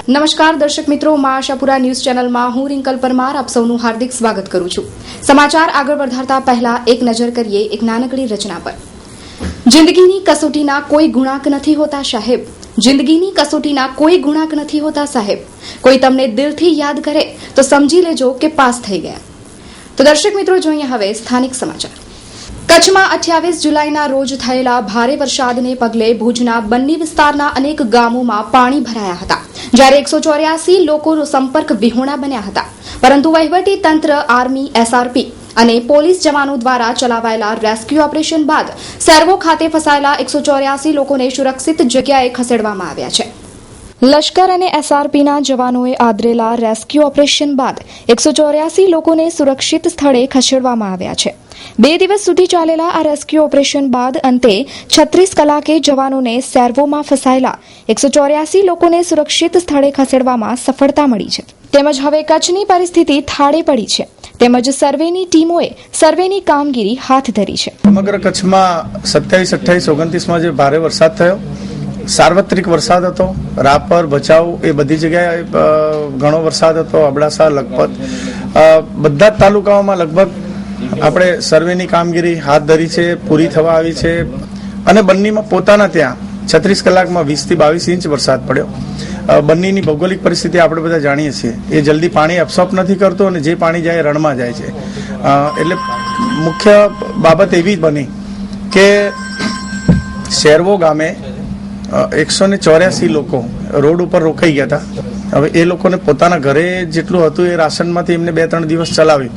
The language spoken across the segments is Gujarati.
નમસ્કાર દર્શક મિત્રો, માં આશાપુરા ન્યૂઝ ચેનલમાં હું રિંકલ પરમાર આપ સૌનું હાર્દિક સ્વાગત કરું છું। સમાચાર આગળ વધારતા પહેલા એક નજર કરીએ એક નાનકડી રચના પર। જિંદગીની કસોટીના કોઈ ગુણાંક નથી હોતા સાહેબ, જિંદગીની કસોટીના કોઈ ગુણાંક નથી હોતા સાહેબ। કોઈ તમને દિલથી યાદ કરે તો સમજી લેજો કે પાસ થઈ ગયા। તો દર્શક મિત્રો, જોઈએ હવે સ્થાનિક સમાચાર। કચ્છમાં 28 જુલાઈના રોજ થયેલા ભારે વરસાદને પગલે ભુજના બન્ની વિસ્તારના અનેક ગામોમાં પાણી ભરાયા હતા, જ્યારે 184 લોકોનો સંપર્ક વિહોણા બન્યા હતા। પરંતુ વહીવટી તંત્ર, આર્મી, એસઆરપી અને પોલીસ જવાનો દ્વારા ચલાવાયેલા રેસ્ક્યુ ઓપરેશન બાદ સેર્વો ખાતે ફસાયેલા 184 લોકોને સુરક્ષિત જગ્યાએ ખસેડવામાં આવ્યા છે। લશ્કર અને એસઆરપીના જવાનોએ આદરેલા રેસ્ક્યુ ઓપરેશન બાદ 184 લોકોને સુરક્ષિત સ્થળે ખસેડવામાં આવ્યા છે। 2 દિવસ સુધી ચાલેલા આ રેસ્ક્યુ ઓપરેશન બાદ અંતે 36 કલાકે જવાનોને સેર્વોમાં ફસાયેલા 184 લોકોને સુરક્ષિત સ્થળે ખસેડવામાં સફળતા મળી છે। તેમજ હવે કચ્છની પરિસ્થિતિ થાળે પડી છે, તેમજ સર્વેની ટીમોએ સર્વેની કામગીરી હાથ ધરી છે। સમગ્ર કચ્છમાં 27, 28, 29માં જે ભારે વરસાદ થયો, સાર્વત્રિક વરસાદ હતો। રાપર, ભચાઉ એ બધી જગ્યાએ ઘણો વરસાદ હતો। અબડાસા, લખપત બધા જ તાલુકાઓમાં લગભગ આપણે સર્વેની કામગીરી હાથ ધરી છે, પૂરી થવા આવી છે। અને બન્નીમાં પોતાના ત્યાં 36 કલાકમાં 20 થી 22 ઇંચ વરસાદ પડ્યો। બન્નીની ભૌગોલિક પરિસ્થિતિ આપણે બધા જાણીએ છીએ, એ જલ્દી પાણી એબ્સોર્બ નથી કરતું અને જે પાણી જાય રણમાં જાય છે। એટલે મુખ્ય બાબત એવી બની કે સેર્વો ગામે 184 લોકો રોડ ઉપર રોકાઈ ગયા હતા। હવે એ લોકોને પોતાના ઘરે જેટલું હતું એ રાશનમાંથી એમને 2-3 દિવસ ચલાવી।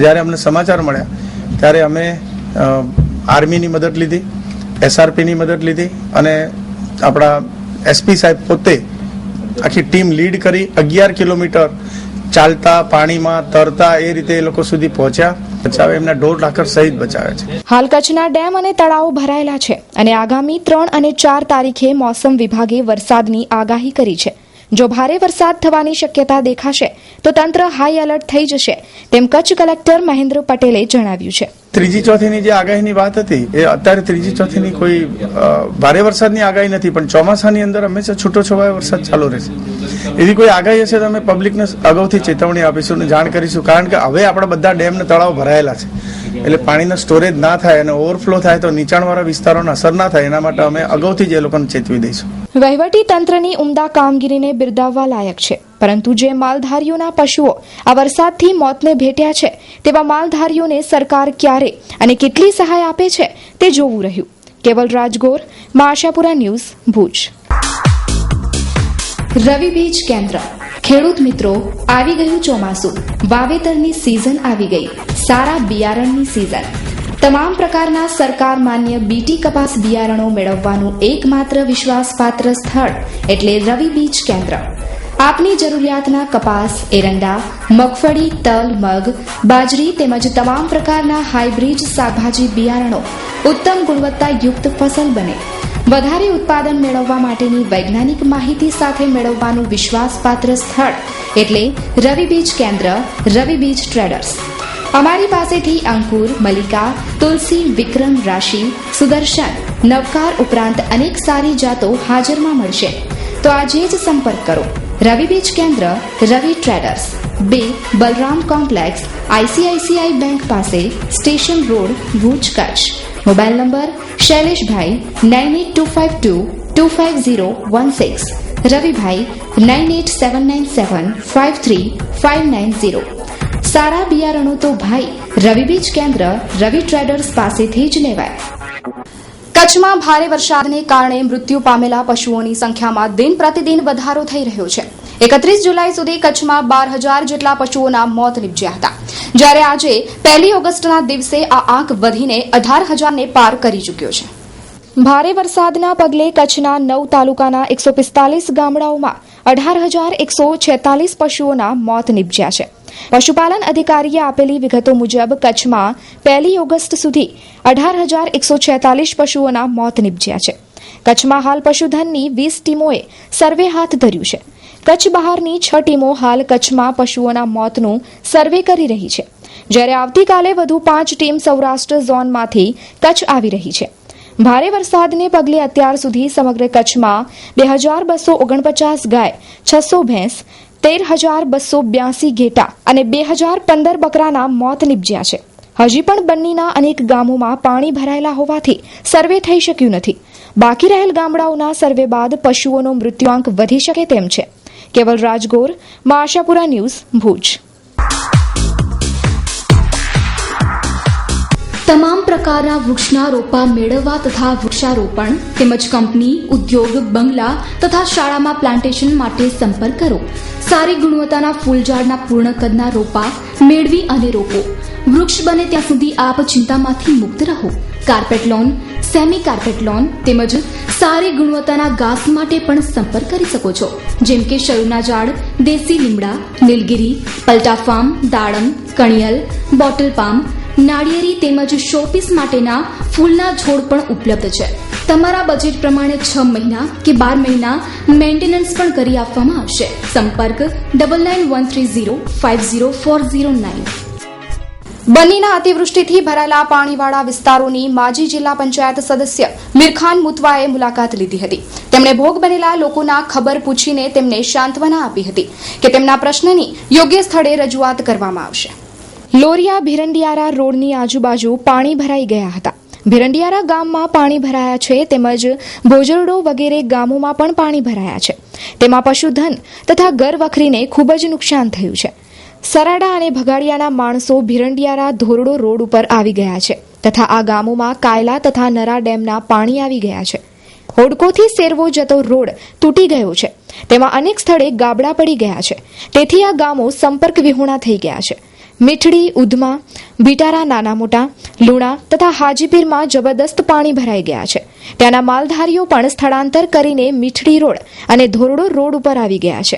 જ્યારે અમને સમાચાર મળ્યા ત્યારે અમે આર્મીની મદદ લીધી, એસઆરપીની મદદ લીધી અને આપણા એસપી સાહેબ પોતે આખી ટીમ લીડ કરી 11 કિલોમીટર ચાલતા, પાણીમાં તરતા એ રીતે એ લોકો સુધી પહોંચ્યા। બચાવે એમના ઢોર ઢાકર સહિત બચાવે છે। હાલ કચ્છના ડેમ અને તળાવો ભરાયેલા છે અને આગામી 3 અને 4 તારીખે મોસમ વિભાગે વરસાદની આગાહી કરી છે। જો ભારે વરસાદ થવાની શક્યતા દેખાશે તો તંત્ર હાઈ એલર્ટ થઈ જશે, તેમ કચ્છ કલેક્ટર મહેન્દ્ર પટેલે જણાવ્યું છે। 3જી, 4થીની જે આગાહીની વાત હતી એ અત્યારે 3જી, 4થીની કોઈ ભારે વરસાદની આગાહી નથી, પણ ચોમાસાની અંદર હંમેશા છૂટો છવાયો વરસાદ ચાલુ રહેશે। એવી કોઈ આગાહી હશે તો અમે પબ્લિકને અગાઉથી ચેતવણી આપીશું અને જાણ કરીશું, કારણ કે હવે આપણા બધા ડેમ ને તળાવ ભરાયેલા છે, એટલે પાણીનો સ્ટોરેજ ના થાય અને ઓવરફ્લો થાય તો નીચાણવાળા વિસ્તારોને અસર ના થાય, એના માટે અમે અગાઉથી જ એ લોકોને ચેતવી દઈશું। વહીવટી તંત્રની ઉમદા કામગીરીને બિરદાવવા લાયક છે, પરંતુ જે માલધારીઓના પશુઓ આ વરસાદથી મોતને ભેટ્યા છે તેવા માલધારીઓને સરકાર ક્યારે અને કેટલી સહાય આપે છે તે જોવું રહ્યું। કેવલ રાજગોર, માં આશાપુરા ન્યૂઝ, ભુજ। રવિ બીજ કેન્દ્ર। ખેડૂત મિત્રો, આવી ગયું ચોમાસું, વાવેતરની સિઝન આવી ગઈ, સારા બિયારણની સિઝન। તમામ પ્રકારના સરકાર માન્ય બીટી કપાસ બિયારણો મેળવવાનું એકમાત્ર વિશ્વાસપાત્ર સ્થળ એટલે રવિ બીજ કેન્દ્ર। આપની જરૂરિયાતના કપાસ, એરંડા, મગફળી, તલ, મગ, બાજરી તેમજ તમામ પ્રકારના હાઇબ્રિડ શાકભાજી બિયારણો ઉત્તમ ગુણવત્તાયુક્ત ફસલ બને, વધારે ઉત્પાદન મેળવવા માટેની વૈજ્ઞાનિક માહિતી સાથે મેળવવાનું વિશ્વાસપાત્ર સ્થળ એટલે રવિ બીજ કેન્દ્ર, રવિ બીજ ટ્રેડર્સ। અમારી પાસેથી અંકુર, મલિકા, તુલસી, વિક્રમ, રાશિ, સુદર્શન, નવકાર ઉપરાંત અનેક સારી જાતો હાજરમાં મળશે। તો આજે જ સંપર્ક કરો। Ravi Beej Kendra, Ravi traders, 2 Balram complex, ICICI bank પાસે, station road, Bhuj, Kutch. Mobile number Shaileshbhai 9825225016, Ravibhai 9879753590। સારા બિયારણો તો ભાઈ રવિ બીજ કેન્દ્ર, રવિ ટ્રેડર્સ પાસેથી જ લેવાય। કચ્છમાં ભારે વરસાદને કારણે મૃત્યુ પામેલા પશુઓની સંખ્યામાં દિન પ્રતિદિન વધારો થઈ રહ્યો છે। 31 જુલાઈ સુધી કચ્છમાં 12,000 જેટલા પશુઓના મોત નિપજ્યા હતા, જ્યારે આજે 1 ઓગસ્ટના દિવસે આ આંક વધીને 18,000ને પાર કરી ચૂક્યો છે। ભારે વરસાદના પગલે કચ્છના 9 તાલુકાના 145 ગામડાઓમાં 18,146 પશુઓના મોત નિપજ્યા છે। પશુપાલન અધિકારીએ આપેલી વિગતો મુજબ કચ્છમાં 1 ઓગસ્ટ સુધી 18,146 પશુઓના મોત નિપજ્યા છે। કચ્છમાં હાલ પશુધનની 20 ટીમોએ સર્વે હાથ ધર્યું છે। કચ્છ બહારની 6 ટીમો હાલ કચ્છમાં પશુઓના મોતનું સર્વે કરી રહી છે, જ્યારે આવતીકાલે વધુ 5 ટીમ સૌરાષ્ટ્ર ઝોનમાંથી કચ્છ આવી રહી છે। ભારે વરસાદને પગલે અત્યાર સુધી સમગ્ર કચ્છમાં 2249 ગાય, 600 ભેંસ, 13,282 ઘેટા અને 2015 બકરાના મોત નીપજ્યા છે. હજી પણ બન્નીના અનેક ગામોમાં પાણી ભરાયેલા હોવાથી સર્વે થઈ શક્યું નથી. બાકી રહેલ ગામડાઓના સર્વે બાદ પશુઓનો મૃત્યુઆંક વધી શકે તેમ છે. કેવલ રાજગોર, આશાપુરા ન્યૂઝ, ભુજ. તમામ પ્રકારના વૃક્ષના રોપા મેળવવા તથા વૃક્ષારોપણ તેમજ કંપની, ઉદ્યોગ, બંગલા તથા શાળામાં પ્લાન્ટેશન માટે સંપર્ક કરો. સારી ગુણવત્તાના ફૂલઝાડના પૂર્ણ કદના રોપા મેળવી અને રોપો. વૃક્ષ બને ત્યાં સુધી આપ ચિંતામાંથી મુક્ત રહો. Carpet loan, semi carpet loan તેમજ સારી ગુણવત્તાના ઘાસ માટે પણ સંપર્ક કરી શકો છો. જેમ કે શરૂના ઝાડ, દેશી લીમડા, નીલગિરી, પલટાફામ, દાડમ, કણિયલ, બોટલ પામ, નાળિયેરી તેમજ શોપીસ માટેના ફૂલના છોડ પણ ઉપલબ્ધ છે. તમારા બજેટ પ્રમાણે 6 મહિના કે 12 મહિના મેન્ટેનન્સ પણ કરી આપવામાં આવશે. સંપર્ક 9913050409. બન્નીના અતિવૃષ્ટિથી ભરાયેલા પાણીવાળા વિસ્તારોની માજી જિલ્લા પંચાયત સદસ્ય મીરખાન મુતવાએ મુલાકાત લીધી હતી. તેમણે ભોગ બનેલા લોકોના ખબર પૂછીને તેમને સાંત્વના આપી હતી કે તેમના પ્રશ્નની યોગ્ય સ્થળે રજૂઆત કરવામાં આવશે. લોરિયા ભીરંડિયારા રોડની આજુબાજુ પાણી ભરાઈ ગયા હતા. ભીરંડિયારા ગામમાં પાણી ભરાયા છે તેમજ ભોજરડો વગેરે ગામોમાં પણ પાણી ભરાયા છે. તેમાં પશુધન તથા ઘર વખરીને ખૂબ જ નુકસાન થયું છે. સરાડા અને ભગાડિયાના માણસો ભીરંડિયારા ધોરડો રોડ ઉપર આવી ગયા છે તથા આ ગામોમાં કાયલા તથા નરા ડેમના પાણી આવી ગયા છે. હોડકોથી સેરવો જતો રોડ તૂટી ગયો છે. તેમાં અનેક સ્થળે ગાબડા પડી ગયા છે. તેથી આ ગામો સંપર્ક વિહોણા થઈ ગયા છે. મીઠડી, ઉધમા, બીટારા નાના મોટા, લુણા તથા હાજીપીરમાં જબરદસ્ત પાણી ભરાઈ ગયા છે. ત્યાંના માલધારીઓ પણ સ્થળાંતર કરીને મીઠડી રોડ અને ધોરડો રોડ ઉપર આવી ગયા છે.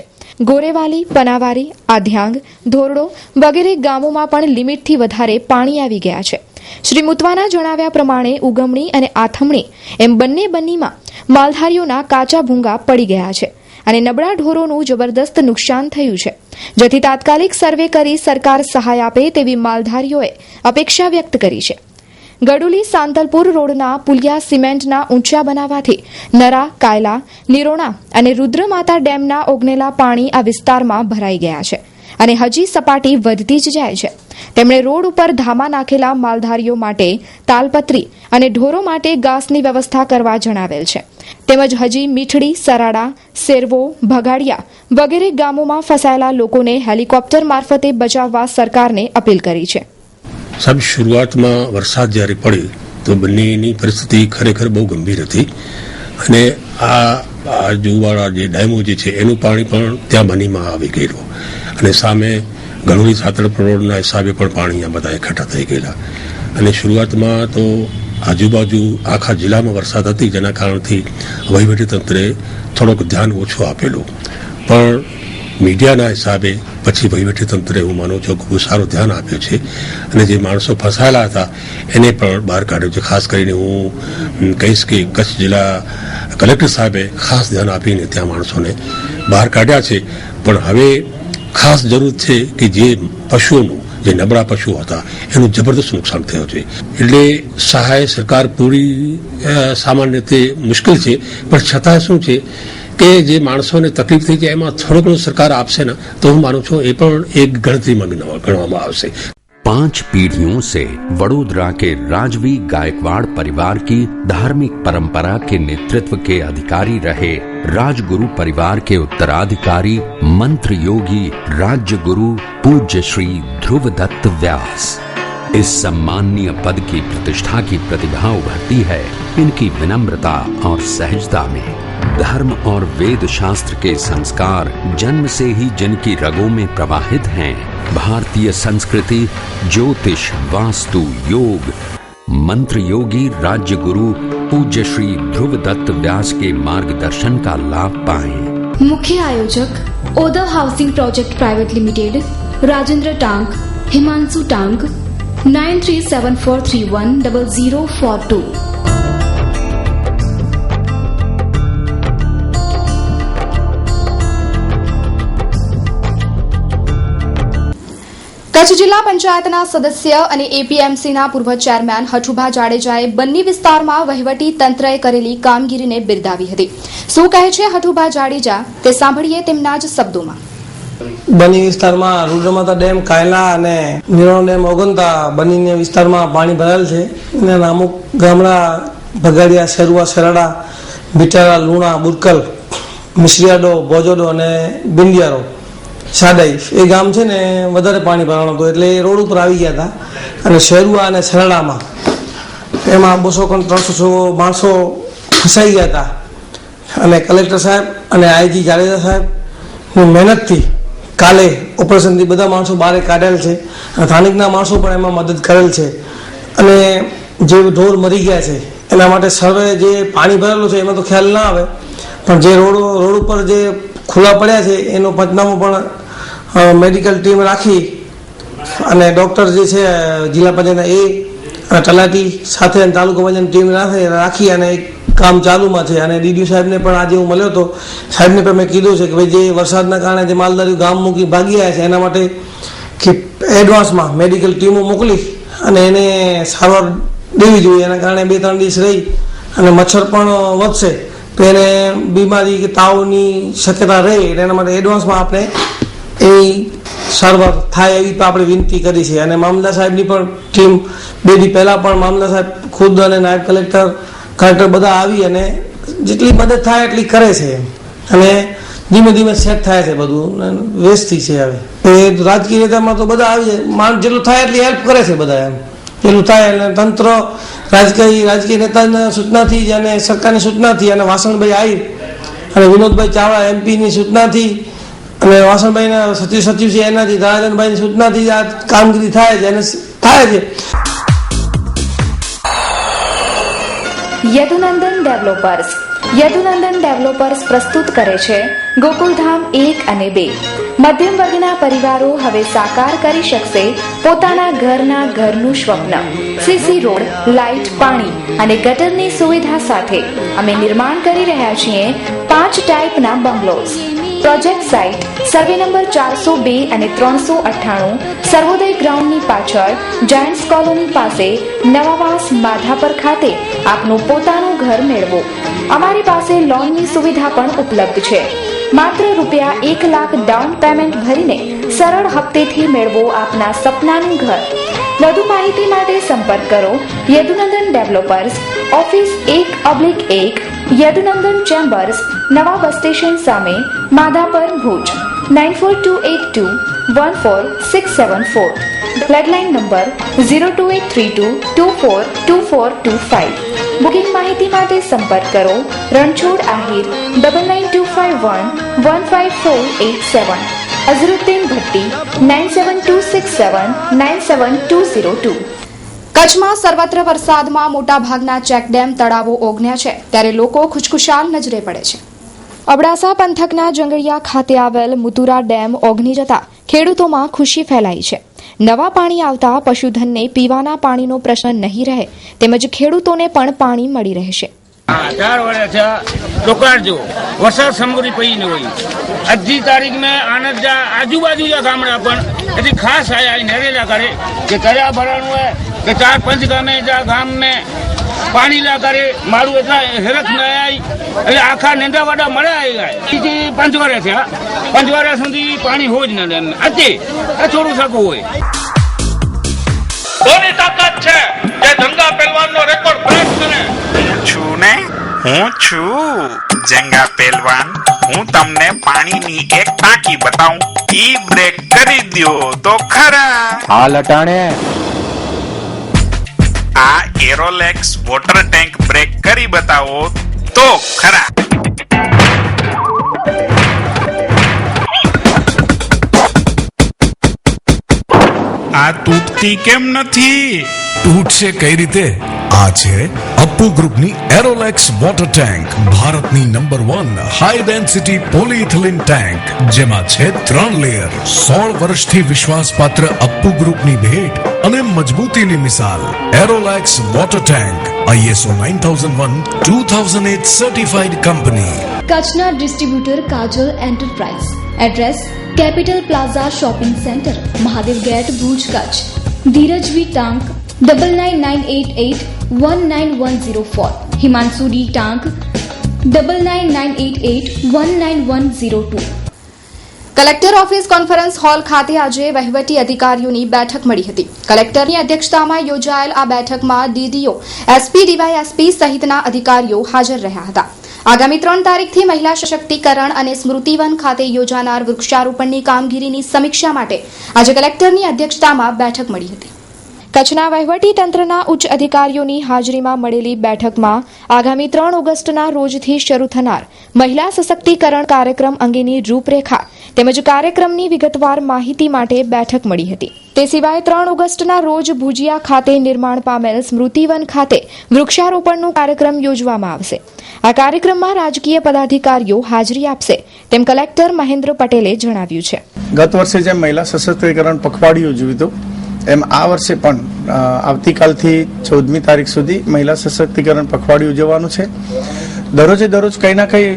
ગોરેવાલી, પનાવારી, આધ્યાંગ, ધોરડો વગેરે ગામોમાં પણ લિમિટથી વધારે પાણી આવી ગયા છે. શ્રી મુતવાના જણાવ્યા પ્રમાણે ઉગમણી અને આથમણી એમ બંને બન્નીમાં માલધારીઓના કાચા ભૂંગા પડી ગયા છે અને નબળા ઢોરોનું જબરદસ્ત નુકસાન થયું છે. જેથી તાત્કાલિક સર્વે કરી સરકાર સહાય આપે તેવી માલધારીઓએ અપેક્ષા વ્યક્ત કરી છે. ગડુલી સાંતલપુર રોડના પુલિયા સિમેન્ટના ઊંચા બનાવવાથી નરા, કાયલા, નિરોણા અને રુદ્રમાતા ડેમના ઓગનેલા પાણી આ વિસ્તારમાં ભરાઈ ગયા છે અને હજી સપાટી વધતી જ જાય છે. તેમણે રોડ ઉપર ધામા નાખેલા માલધારીઓ માટે તાલપત્રી અને ઢોરો માટે ઘાસની વ્યવસ્થા કરવા જણાવેલ છે. તેમજ હજી મીઠડી, સરાડા, સેરવો, ભગાડિયા વગેરે ગામોમાં ફસાયેલા લોકોને હેલિકોપ્ટર મારફતે બચાવવા સરકારને અપીલ કરી છે. સાહેબ, શરૂઆતમાં વરસાદ જ્યારે પડ્યો તો બંનેની પરિસ્થિતિ ખરેખર બહુ ગંભીર હતી અને આ આજુવાળા જે ડેમો જે છે એનું પાણી પણ ત્યાં બનીમાં આવી ગયેલું અને સામે ગણોલી સાતળપુર રોડના હિસાબે પણ પાણી અહીંયા બધા એકઠા થઈ ગયેલા અને શરૂઆતમાં તો આજુબાજુ આખા જિલ્લામાં વરસાદ હતી જેના કારણથી વહીવટીતંત્રે થોડોક ધ્યાન ઓછું આપેલું પણ મીડિયાના હિસાબે પછી વહીવટીતંત્રે હું માનું છું ખૂબ સારું ધ્યાન આપ્યું છે અને જે માણસો ફસાયેલા હતા એને પણ બહાર કાઢ્યો છે. ખાસ કરીને હું કહીશ કે કચ્છ જિલ્લા કલેક્ટર સાહેબે ખાસ ધ્યાન આપીને ત્યાં માણસોને બહાર કાઢ્યા છે. પણ હવે ખાસ જરૂર છે કે જે પશુઓનું જે નબળા પશુઓ હતા એનું જબરદસ્ત નુકસાન થયું છે એટલે સહાય સરકાર પૂરી સામાન્ય રીતે મુશ્કેલ છે પણ છતાં શું છે કે જે માણસોને તકલીફ થઈ જાય એમાં થોડો ઘણો સરકાર આપશે ને તો હું માનું છું એ પણ એક ગણતરીમાં ગણવામાં આવશે. 5 पीढ़ियों से वडोदरा के राजवी गायकवाड़ परिवार की धार्मिक परंपरा के नेतृत्व के अधिकारी रहे राजगुरु परिवार के उत्तराधिकारी मंत्र योगी राज्य गुरु पूज्य श्री ध्रुवदत्त व्यास. इस सम्माननीय पद की प्रतिष्ठा की प्रतिभा उभरती है इनकी विनम्रता और सहजता में. धर्म और वेद शास्त्र के संस्कार जन्म से ही जिनकी रगों में प्रवाहित हैं, भारतीय संस्कृति, ज्योतिष, वास्तु, योग, मंत्र योगी राज्य गुरु पूज्य श्री ध्रुवदत्त व्यास के मार्गदर्शन का लाभ पाएं. मुख्य आयोजक Odhav housing project private limited, Rajendra Tank, Himanshu टांग, 9374310042. કચ્છ જિલ્લા પંચાયતના સદસ્ય અને એપીએમસીના પૂર્વ ચેરમેન હઠુભા જાડેજાએ બન્ની વિસ્તારમાં વહીવટી તંત્રએ કરેલી કામગીરીને બિરદાવી હતી. શું કહે છે હઠુભા જાડેજા તે સાંભળીએ તેમના જ શબ્દોમાં. બની વિસ્તારમાં રૂદ્રમાતા ડેમ, કાયલા અને નિરોણ ડેમ ઓગનતા બની વિસ્તારમાં પાણી ભરાયેલ છે. અને અમુક ગામડા ભગાડિયા, શેરુઆ, શેરાડા, બિટારા, લુણા, બુરકલ, મિશ્રિયાડો, ભોજોડો અને બિંડિયારો, સાડાઈ એ ગામ છે ને વધારે પાણી ભરાણું હતું એટલે એ રોડ ઉપર આવી ગયા હતા. અને શેરુઆ અને શેરાડામાં એમાં 200-300 માણસો ફસાઈ ગયા હતા. અને કલેક્ટર સાહેબ અને આઈજી જાડેજા સાહેબની મહેનતથી કાલે ઓપરેશનથી બધા માણસો બહાર કાઢેલ છે. અને સ્થાનિકના માણસો પણ એમાં મદદ કરેલ છે. અને જે ઢોર મરી ગયા છે એના માટે સર્વે જે પાણી ભરેલું છે એમાં તો ખ્યાલ ના આવે, પણ જે રોડ ઉપર જે ખુલ્લા પડ્યા છે એનો પંચનામું પણ મેડિકલ ટીમ રાખી અને ડૉક્ટર જે છે જિલ્લા પંચાયતના એ અને તલાટી સાથે તાલુકા પંચાયતની ટીમ રાખી અને કામ ચાલુમાં છે. અને ડીડીઓ સાહેબને પણ આજે હું મળ્યો હતો. સાહેબને પણ મેં કીધું છે કે ભાઈ જે વરસાદના કારણે જે માલધારીઓ ગામ મૂકી ભાગી આવ્યા છે એના માટે કે એડવાન્સમાં મેડિકલ ટીમો મોકલી અને એને સારવાર દેવી જોઈએ. એના કારણે 2-3 દિવસ રહી અને મચ્છર પણ વધશે તો એને બીમારી કે તાવની શક્યતા રહે એટલે એના માટે એડવાન્સમાં આપણે એ સારવાર થાય એવી આપણે વિનંતી કરી છે. અને મામલતદાર સાહેબની પણ ટીમ 2 દી પહેલાં પણ મામલતદાર સાહેબ ખુદ અને નાયબ કલેક્ટર બધા આવી અને જેટલી મદદ થાય એટલી કરે છે. અને ધીમે ધીમે સેટ થાય છે, બધું વ્યવસ્થિત છે. હવે એ રાજકીય નેતામાં તો બધા આવી જાય, માણસ જેટલું થાય એટલી હેલ્પ કરે છે બધા. એમ એટલું થાય એટલે તંત્ર રાજકીય નેતાના સૂચનાથી અને સરકારની સૂચનાથી અને વાસણભાઈ આહિર અને વિનોદભાઈ ચાવડા એમપીની સૂચનાથી અને વાસણભાઈના સચિવ છે એનાથી, ધરાજનભાઈની સૂચનાથી આ કામગીરી થાય છે અને થાય છે. યદુનંદન ડેવલપર્સ પ્રસ્તુત કરે છે ગોકુલધામ 1 અને 2. મધ્યમ વર્ગના પરિવારો હવે સાકાર કરી શકશે પોતાના ઘરનું સ્વપ્ન. સીસી રોડ, લાઇટ, પાણી અને ગટરની સુવિધા સાથે અમે નિર્માણ કરી રહ્યા છીએ 5 ટાઈપના bungalows. Project site survey number 402 અને 398 સર્વોદય ગ્રાઉન્ડની પાછળ જાયન્ટ્સ કોલોની પાસે નવાવાસ માધાપર ખાતે આપનું પોતાનું ઘર મેળવો. અમારી પાસે લોનની સુવિધા પણ ઉપલબ્ધ છે. માત્ર ₹1 લાખ ડાઉન પેમેન્ટ ભરીને સરળ હપ્તેથી મેળવો આપના સપનાનું ઘર. વધુ માહિતી માટે સંપર્ક કરો Yadunandan developers, office 1/1, Yadunandan chambers, નવા બસ સ્ટેશન સામે, Madhapar, Bhuj 9428214674. Landline number 02832242425. Booking માહિતી માટે સંપર્ક કરો રણછોડ આહિર 9925115487, અઝરુદ્દીન ભટ્ટી 9726797202. કચ્છમાં સર્વત્ર વરસાદમાં મોટાભાગના ચેકડેમ, તળાવો ઓગન્યા છે ત્યારે લોકો ખુશખુશાલ નજરે પડે છે. અબડાસા પંથકના જંગડિયા ખાતે આવેલ મુતુરા ડેમ ઓગની જતા ખેડૂતોમાં ખુશી ફેલાઈ છે. નવા પાણી આવતા પશુધનને પીવાના પાણીનો પ્રશ્ન નહીં રહે તેમજ ખેડૂતોને પણ પાણી મળી રહેશે. 4 વર્ષ જો વરસાદ સમગ્રી પડી ન હોય. આજની તારીખ में आनंद आजू-बाजू जा गामड़ा पण एटी खास आया नरेला करे के कया भराणो है के 4-5 गामे जा गाम में पानी ला करे मारू एटला हेरख न आई એટલે આખા નેંદાવાડા મળે આવી ગયા. 5 વર્ષ થયા, 5 વર્ષ સુધી પાણી હોય જ ન આજે આ થોડું સાકું હોય. કોની તાકાત છે કે જંગા પહેલવાનનો રેકોર્ડ બ્રેક કરે? હું છું જંગા પહેલવાન. હું તમને પાણીની એક ટાંકી બતાવું, ઈ બ્રેક કરી દ્યો તો ખરા. હા લટાણે, આ એરોલેક્સ વોટર ટેન્ક બ્રેક કરી બતાવો તો ખરા. આ તૂટતી કેમ નથી? તૂટશે કઈ રીતે? આ છે અપ્પુ ગ્રુપની એરોલેક્સ વોટર ટેન્ક, ભારતની number 1 high density polyethylene tank, જેમાં છે 3 લેયર. 16 વર્ષથી વિશ્વાસપાત્ર અપ્પુ ગ્રુપની ભેટ અને મજબૂતીની મિસાલ. Aerolex water tank ISO 9001:2008 certified company. કચ્છના distributor Kajal enterprise. Address capital plaza shopping centre, Mahadev gate, Bhuj, Kutch. Dhiraj V Tank 9998819104, Himanshu D Tank 9998819102। Collector office conference hall ખાતે આજે વહીવટી અધિકારીઓની બેઠક મળી હતી. કલેક્ટરની અધ્યક્ષતામાં યોજાયેલ આ બેઠકમાં ડીડીઓ, એસપી, ડીવાયએસપી સહિતના અધિકારીઓ હાજર રહ્યા હતા. આગામી 3 તારીખથી મહિલા સશક્તિકરણ અને સ્મૃતિવન ખાતે યોજાનાર વૃક્ષારોપણની કામગીરીની સમીક્ષા માટે આજે કલેક્ટરની અધ્યક્ષતામાં બેઠક મળી હતી. કચ્છના વહીવટીતંત્રના ઉચ્ચ અધિકારીઓની હાજરીમાં મળેલી બેઠકમાં આગામી 3 ઓગસ્ટના રોજથી શરૂ થનાર મહિલા સશક્તિકરણ કાર્યક્રમ અંગેની રૂપરેખા તેમજ કાર્યક્રમની વિગતવાર માહિતી માટે બેઠક મળી હતી. તે સિવાય 3 ઓગસ્ટના રોજ ભુજિયા ખાતે નિર્માણ પામેલ સ્મૃતિવન ખાતે વૃક્ષારોપણનો કાર્યક્રમ યોજવામાં આવશે. આ કાર્યક્રમમાં રાજકીય પદાધિકારીઓ હાજરી આપશે તેમ કલેક્ટર મહેન્દ્ર પટેલે જણાવ્યું છે. ગત વર્ષે જેમ મહિલા સશક્તિકરણ પખવાડિયું ઉજવ્યું હતું એમ આ વર્ષે પણ આવતીકાલથી 14મી તારીખ સુધી મહિલા સશક્તિકરણ પખવાડિયું ઉજવવાનું છે. દરરોજે દરરોજ કંઈ ના કંઈ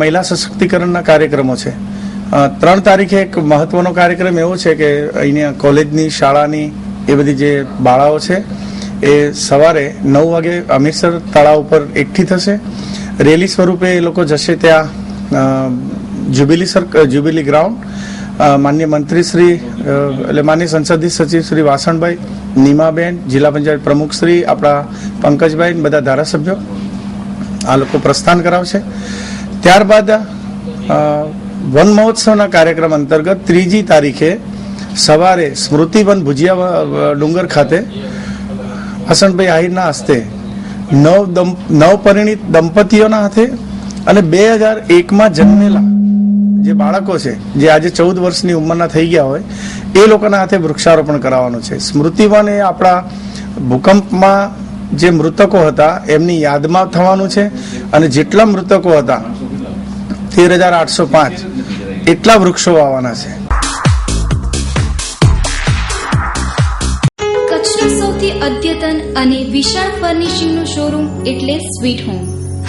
મહિલા સશક્તિકરણના કાર્યક્રમો છે. 3 તારીખે એક મહત્વનો કાર્યક્રમ એવો છે કે અહીંયા કોલેજની, શાળાની એ બધી જે બાળાઓ છે એ સવારે 9 વાગે અમીરસર તળાવ ઉપર એકઠી થશે. રેલી સ્વરૂપે એ લોકો જશે ત્યાં જ્યુબિલી ગ્રાઉન્ડ. માન્ય મંત્રી શ્રી એટલે માન્ય સંસદીય સચિવ શ્રી વાસણભાઈ, નીમાબેન, જિલ્લા પંચાયત પ્રમુખ શ્રી આપણા પંકજભાઈ, બધા ધારાસભ્યો આ લોકો પ્રસ્થાન કરાવશે. ત્યારબાદ વન મહોત્સવના કાર્યક્રમ અંતર્ગત 3જી તારીખે સવારે સ્મૃતિવન ભુજિયા ડુંગર ખાતે હસનભાઈ આહિરના હસ્તે નવપરિણીત દંપતીઓના હાથે અને 2001માં જન્મેલા જે બાળકો છે જે આજે 14 વર્ષની ઉંમરના થઈ ગયા હોય એ લોકોના હાથે વૃક્ષારોપણ કરાવવાનું છે. સ્મૃતિવન એ આપણા ભૂકંપમાં જે મૃતકો હતા એમની યાદમાં થવાનું છે અને જેટલા મૃતકો હતા 13,805 એટલા વૃક્ષો વાવવાના છે. કચ્છનું સૌથી અદ્યતન અને વિશાળ ફર્નિશિંગનું શોરૂમ એટલે સ્વીટ હોમ.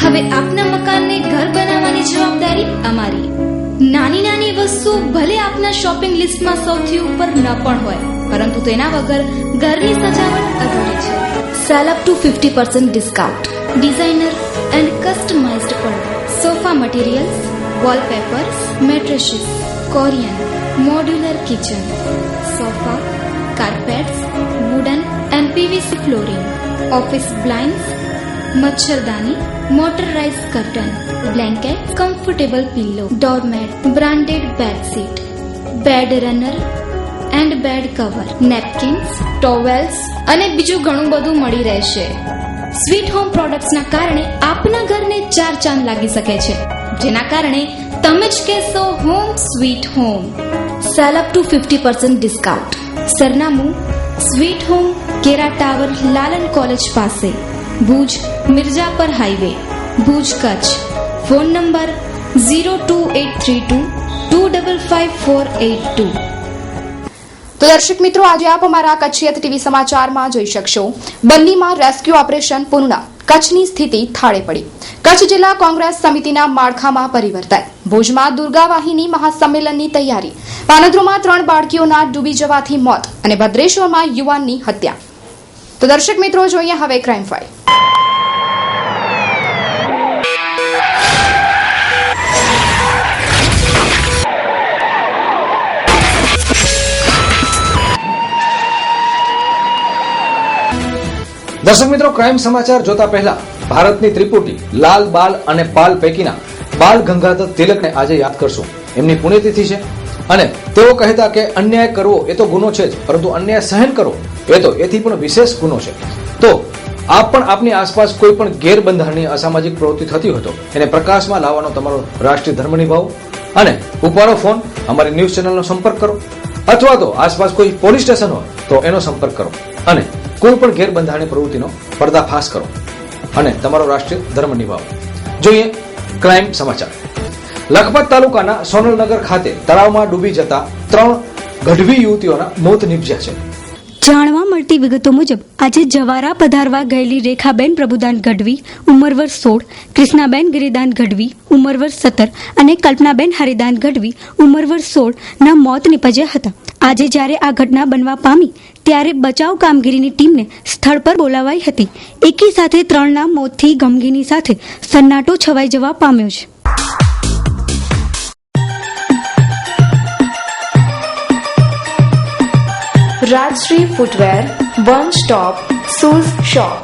હવે આપના મકાનને ઘર બનાવવાની જવાબદારી અમારી. નાની નાની વસ્તુ ભલે આપના શોપિંગ લિસ્ટમાં સૌથી ઉપર ન પણ હોય, પરંતુ તેના વગર ઘરની સજાવટ અધૂરી છે. Sale up to 50% discount. Designer and customised પડદા, sofa materials, wallpapers, mattresses, Corian, modular kitchen, sofa, carpets, wooden and PVC flooring, office blinds, મચ્છરદાની, motorise curtain, blanket, comfortable pillow, doormat, branded bedsheet, bed runner and bed cover, napkins, towels અને બીજું ઘણું બધું મળી રહેશે. સ્વીટ હોમ પ્રોડક્ટ્સના કારણે આપના ઘરને 4 ચાંદ લાગી શકે છે, જેના કારણે તમે જ કહેશો home sweet home. Cell up to 50% discount. સરનામું સ્વીટ હોમ, કેરા ટાવર, લાલન કોલેજ પાસે, Bhuj, Mirjapar highway, Bhuj, Kutch. Phone number 02832255482. તો દર્શક મિત્રો, આજે આપ અમારા કચ્છિયત ટીવી સમાચારમાં જોઈ શકશો બન્નીમાં રેસ્ક્યુ ઓપરેશન પૂર્ણ, કચ્છની સ્થિતિ થાળે પડી. કચ્છ જિલ્લા કોંગ્રેસ સમિતિના માળખામાં પરિવર્તન. ભુજમાં દુર્ગા વાહિની મહાસંમેલનની તૈયારી. પાનધ્રુમાં 3 બાળકીઓના ડૂબી જવાથી મોત અને ભદ્રેશ્વરમાં યુવાનની હત્યા. તો દર્શક મિત્રો, જોઈએ હવે ક્રાઇમ ફાઇલ. દર્શક મિત્રો, ક્રાઇમ સમાચાર જોતા પહેલા ભારતની ત્રિપુટી લાલ, બાલ અને પાલ પૈકીના બાલ ગંગાધર તિલકને આજે યાદ કરશું. એમની પુણ્યતિથિ છે અને તેઓ કહેતા કે અન્યાય કરવો એ તો ગુનો છે જ, પરંતુ અન્યાય સહન કરવો એ તો એથી પણ વિશેષ ગુનો છે. તો આપ પણ આપની આસપાસ કોઈ પણ ગેરબંધારણીય અસામાજિક પ્રવૃત્તિ થતી હોય તો એને પ્રકાશમાં લાવવાનો તમારો રાષ્ટ્રીય ધર્મ નિભાવો અને ઉપાડો ફોન, અમારી ન્યૂઝ ચેનલનો સંપર્ક કરો, અથવા તો આસપાસ કોઈ પોલીસ સ્ટેશન હોય તો એનો સંપર્ક કરો અને કોઈ પણ ગેરબંધારણીય પ્રવૃત્તિનો પર્દાફાશ કરો અને તમારો રાષ્ટ્રીય ધર્મ નિભાવો. જોઈએ ક્રાઇમ સમાચાર. લખપત તાલુકાના સોનલનગર ખાતે તળાવમાં ડૂબી જતા 3 ગઢવી યુવતીઓના મોત નીપજ્યા છે. જાણવા મળતી વિગતો મુજબ આજે જવારા પધારવા ગયેલી રેખાબેન પ્રભુદાન ગઢવી ઉંમર વર્ષ 16, કૃષ્ણાબેન ગિરિદાન ગઢવી ઉંમર વર્ષ 17 અને કલ્પનાબેન હરિદાન ગઢવી ઉંમર વર્ષ 16 ના મોત નિપજ્યા હતા. આજે જ્યારે આ ઘટના બનવા પામી ત્યારે બચાવ કામગીરીની ટીમને સ્થળ પર બોલાવાઈ હતી. એકી સાથે 3ના મોતથી ગમગીની સાથે સન્નાટો છવાઈ જવા પામ્યો છે. Rajshree footwear, one stop shoes shop.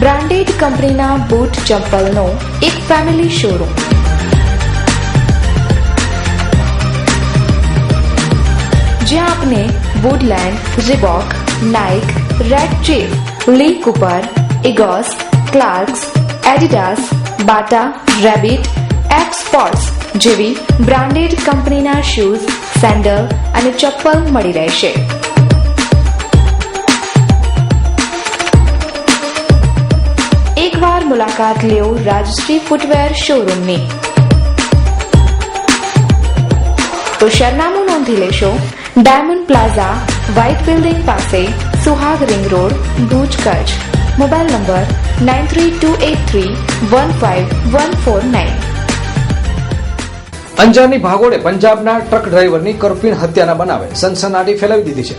Branded કંપનીના બૂટ ચપ્પલનો એક ફેમિલી શોરૂમ. જ્યાં આપને Woodland, Reebok, Nike, Red Chief, Lee Cooper, Egoss, Clarks, Adidas, Bata, Rabbit, X Sports જેવી બ્રાન્ડેડ કંપનીના શૂઝ, સેન્ડલ અને ચપ્પલ મળી રહેશે. એકવાર મુલાકાત લેવો રાજશ્રી ફૂટવેર શોરૂમની. તો સરનામું નોંધી લેશો. ડાયમંડ પ્લાઝા, વ્હાઇટ બિલ્ડિંગ પાસે, Suhag ring road, Bhuj, Kutch. Mobile number 9328315149. અંજારની ભાગોળે પંજાબના ટ્રક ડ્રાઈવરની કરપીણ હત્યાના બનાવે સનસનાટી ફેલાવી દીધી છે.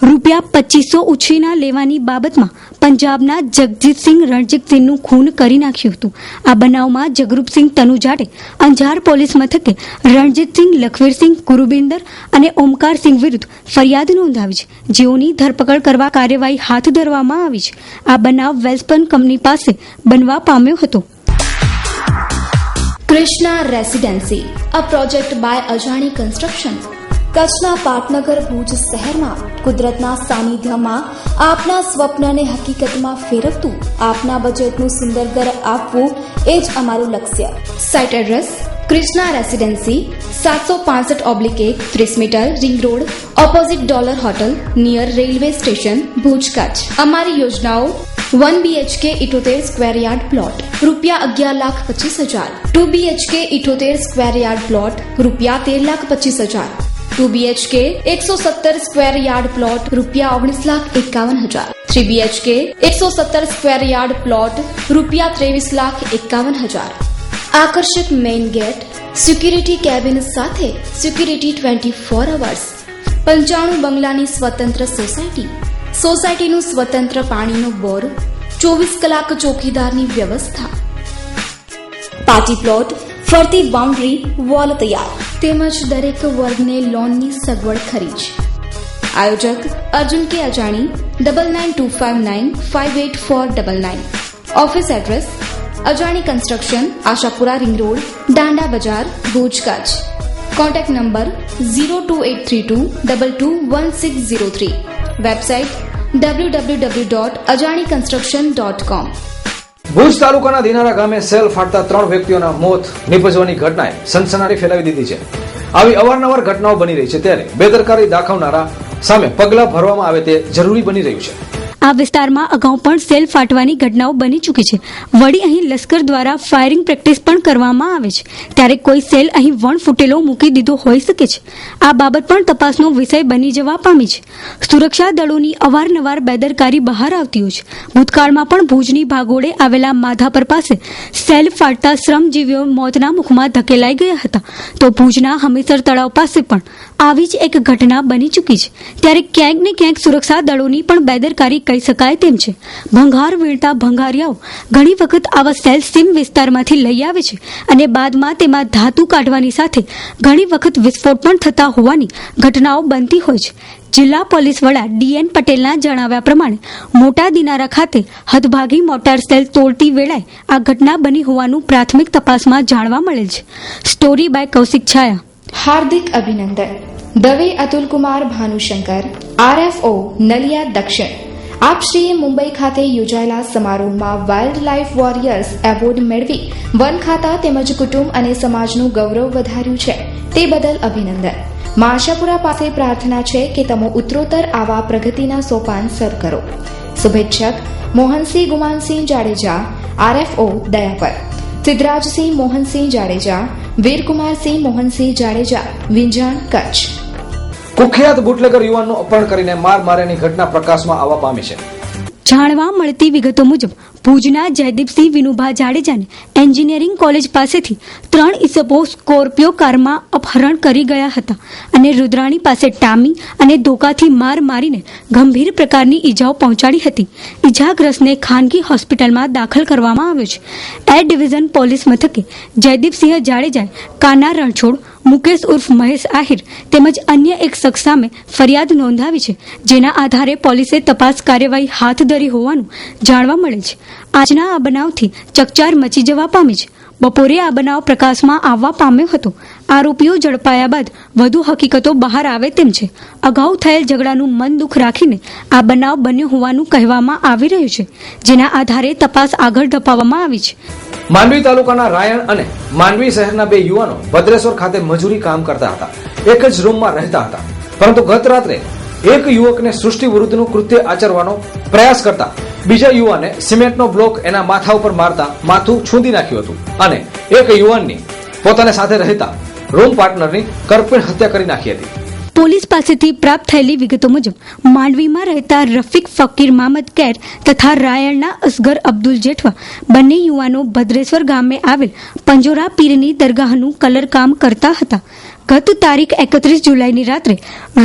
રૂપિયા 2500 ઉછીના લેવાની બાબતમાં પંજાબના જગજીતસિંહ રણજીતસિંહનું ખૂન કરી નાખ્યું હતું. આ બનાવમાં જગરૂપસિંહ તનુજાટે અંજાર પોલીસ મથકે રણજીતસિંહ, લખવીરસિંહ, ગુરુબિંદર અને ઓમકારસિંહ વિરુદ્ધ ફરિયાદ નોંધાવી છે, જેઓની ધરપકડ કરવા કાર્યવાહી હાથ ધરવામાં આવી છે. આ બનાવ વેલ્સપન કંપની પાસે બનવા પામ્યો હતો. Krishna residency, a project by Ajani construction. કચ્છના પાટનગર ભુજ શહેરમાં કુદરતના સાનિધ્યમાં આપના સ્વપ્નને હકીકતમાં ફેરવતું આપના બજેટનું સુંદર ઘર આપવું એ જ અમારું લક્ષ્ય. Site address: Krishna residency, 765/1, 30 metre, ring road, opposite Dollar Hotel, near railway station, Bhuj, Kutch. અમારી યોજનાઓ: 1 BHK 78 સ્ક્વેર યાર્ડ પ્લોટ રૂપિયા 11,25,000. 2 BHK 78 સ્ક્વેર યાર્ડ પ્લોટ રૂપિયા 13,25,000. 2 BHK 117 સ્ક્વેર યાર્ડ પ્લોટ રૂપિયા 19,51,000. 3 BHK 117 સ્ક્વેર યાર્ડ પ્લોટ રૂપિયા 23,51,000. આકર્ષક મેઇન ગેટ, સિક્યુરિટી કેબિન સાથે સિક્યુરિટી 24 અવર્સ. 95 બંગલાની સ્વતંત્ર સોસાયટી. સોસાયટીનું સ્વતંત્ર પાણીનો બોર, 24 કલાક ચોકીદારની વ્યવસ્થા. પાર્ટી પ્લોટ, ફરતી બાઉન્ડ્રી, વોલ તૈયાર તેમજ દરેક વર્ગને લોનની સગવડ ખરી છે. આયોજક: અર્જુન કે અજાણી, 9925958499. ઓફિસ એડ્રેસ: અજાણી construction, Ashapura ring road, Danda બજાર, Bhuj, Kutch. Contact number 02832221603. Website www.ajaniconstruction.com. Bhuj તાલુકાના દિનારા ગામે સેલ ફાટતા 3 વ્યક્તિઓના મોત નિપજવાની ઘટનાએ સનસનાટી ફેલાવી દીધી છે. આવી અવારનવાર ઘટનાઓ બની રહી છે ત્યારે બેદરકારી દાખવનારા સામે પગલાં ભરવામાં આવે તે જરૂરી બની રહ્યું છે. આ વિસ્તારમાં અગાઉ પણ સેલ ફાટવાની ઘટનાઓ બની ચૂકી છે. વળી અહીં લશ્કર દ્વારા ફાયરિંગ પ્રેક્ટિસ પણ કરવામાં આવે છે, ત્યારે કોઈ સેલ અહીં વણ ફૂટેલો મૂકી દીધો હોઈ શકે છે. આ બાબત પણ તપાસનો વિષય બની જવા પામી છે. સુરક્ષા દળોની અવારનવાર બેદરકારી બહાર આવતી હોય છે. ભૂતકાળમાં પણ ભુજની ભાગોળે આવેલા માધાપર પાસે સેલ ફાટતા શ્રમજીવીઓ મોતના મુખમાં ધકેલાઈ ગયા હતા, તો ભુજના હમીસર તળાવ પાસે પણ આવી જ એક ઘટના બની ચૂકી છે. ત્યારે ક્યાંક ને ક્યાંક સુરક્ષા દળોની પણ બેદરકારી કહી શકાય તેમ છે. ભંગાર વીણતા ભંગારિયાઓ ઘણી વખત આવા સેલ સીમ વિસ્તારમાંથી લઈ આવે છે અને બાદમાં તેમાં ધાતુ કાઢવાની સાથે ઘણી વખત વિસ્ફોટ પણ થતા હોવાની ઘટનાઓ બનતી હોય છે. જિલ્લા પોલીસ વડા DN પટેલના જણાવ્યા પ્રમાણે મોટા દિનારા ખાતે હદભાગી મોટાર સેલ તોડતી વેળાએ આ ઘટના બની હોવાનું પ્રાથમિક તપાસમાં જાણવા મળેલ છે. સ્ટોરી બાય કૌશિક છાયા. હાર્દિક અભિનંદન. દવે અતુલકુમાર ભાનુશંકર, RFO, નલિયા દક્ષિણ. આપશ્રીએ મુંબઈ ખાતે યોજાયેલા સમારોહમાં વાઇલ્ડ લાઇફ વોરિયર્સ એવોર્ડ મેળવી વન ખાતા તેમજ કુટુંબ અને સમાજનું ગૌરવ વધાર્યું છે, તે બદલ અભિનંદન. આશાપુરા પાસે પ્રાર્થના છે કે તમે ઉત્તરોત્તર આવા પ્રગતિના સોપાન સર કરો. શુભેચ્છક: મોહનસિંહ ગુમાનસિંહ જાડેજા, RFO, દયાપર. સિદ્ધરાજસિંહ મોહનસિંહ જાડેજા, વીરકુમારસિંહ મોહનસિંહ જાડેજા, વિંજાણ, કચ્છ. કુખ્યાત બુટલેગર યુવાનનું અપહરણ કરીને માર માર્યાની ઘટના પ્રકાશમાં આવવા પામી છે. જાણવા મળતી વિગતો મુજબ ભુજના જયદીપસિંહ વિનુભા જાડેજાને એન્જિનિયરિંગ કોલેજ પાસેથી 3 ઈસપો સ્કોર્પિયો કારમાં અપહરણ કરી ગયા હતા અને રુદ્રાણી પાસે ટામી અને ધોકાથી માર મારીને ગંભીર પ્રકારની ઈજાઓ પહોંચાડી હતી. ઈજાગ્રસ્તને ખાનગી હોસ્પિટલમાં દાખલ કરવામાં આવ્યો છે. એ ડિવિઝન પોલીસ મથકે જયદીપસિંહ જાડેજાએ કાના રણછોડ, મુકેશ ઉર્ફ મહેશ આહિર તેમજ અન્ય એક શખ્સ સામે ફરિયાદ નોંધાવી છે, જેના આધારે પોલીસે તપાસ કાર્યવાહી હાથ ધરી હોવાનું જાણવા મળે છે. આજના આ બનાવથી ચકચાર મચી જવા પામી છે. બપોરે આ બનાવ પ્રકાશમાં આવવા પામ્યો હતો. આરોપીઓ ઝડપાયા બાદ વધુ હકીકતો બહાર આવે તેમ છે. અગાઉ થયેલ ઝઘડાનું મન દુઃખ રાખીને આ બનાવ બન્યો હોવાનું કહેવામાં આવી રહ્યું છે, જેના આધારે તપાસ આગળ ધપાવવામાં આવી છે. માંડવી તાલુકાના રાયણ અને માંડવી શહેરના 2 યુવાનો ભદ્રેશ્વર ખાતે મજૂરી કામ કરતા હતા. એક જ રૂમમાં રહેતા હતા, પરંતુ ગત રાત્રે એક યુવકને સૃષ્ટિ વિરુદ્ધનું કૃત્ય આચરવાનો પ્રયાસ કરતા બીજા યુવાને સિમેન્ટનો બ્લોક એના માથા ઉપર મારતા માથું છૂંદી નાખ્યું હતું અને એક યુવાનની પોતાને સાથે રહેતા રૂમ પાર્ટનરની કરપીણ હત્યા કરી નાખી હતી. પોલીસ પાસેથી પ્રાપ્ત થયેલી વિગતો મુજબ માંડવીમાં રહેતા રફીક ફકીર મામદ કેર તથા રાયણના અસગર અબ્દુલ જેઠવા બંને યુવાનો ભદ્રેશ્વર ગામે આવેલ પંજોરા પીરની દરગાહનું કલરકામ કરતા હતા. ગત તારીખ 31 જુલાઈની રાત્રે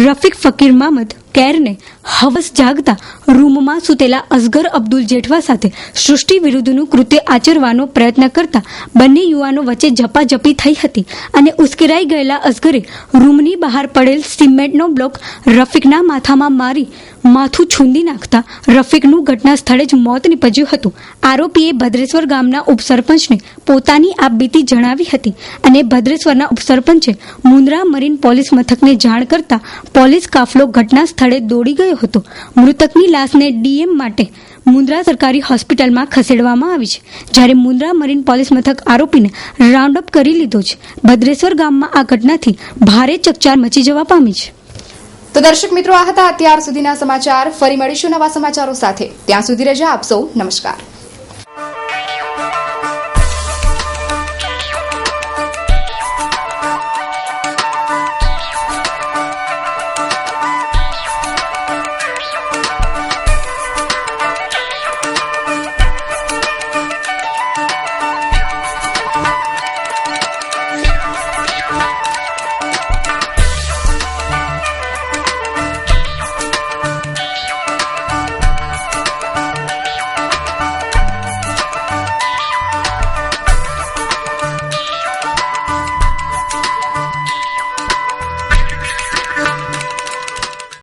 રફીક ફકીર મામદ કેરને હવસ જાગતા રૂમમાં સૂતેલા અસગર અબ્દુલ જેઠવા સાથે સૃષ્ટિ વિરુદ્ધનું કૃત્ય આચરવાનો પ્રયત્ન કરતા બંને યુવાનો વચ્ચે ઝપાઝપી થઈ હતી અને ઉશ્કેરાઈ ગયેલા અસગરે રૂમની બહાર પડેલ સિમેન્ટનો બ્લોક રફીકના માથામાં મારી માથું છૂંદી નાખતા રફીકનું ઘટના સ્થળે જ મોત નીપજ્યું હતું. આરોપીએ ભદ્રેશ્વર ગામના ઉપસરપંચને પોતાની આપબીતી જણાવી હતી અને ભદ્રેશ્વરના ઉપસરપંચે મુન્દ્રા મરીન પોલીસ મથકને જાણ કરતા પોલીસ કાફલો ઘટના સ્થળે દોડી ગયો હતો. મૃતકની લાશને ડીએમ માટે મુન્દ્રા સરકારી હોસ્પિટલમાં ખસેડવામાં આવી છે, જ્યારે મુન્દ્રા મરીન પોલીસ મથક આરોપીને રાઉન્ડ અપ કરી લીધો છે. ભદ્રેશ્વર ગામમાં આ ઘટનાથી ભારે ચકચાર મચી જવા પામી છે. તો દર્શક મિત્રો, આ હતા અત્યાર સુધીના સમાચાર. ફરી મળીશું નવા સમાચારો સાથે. ત્યાં સુધી રજા આપશો. નમસ્કાર.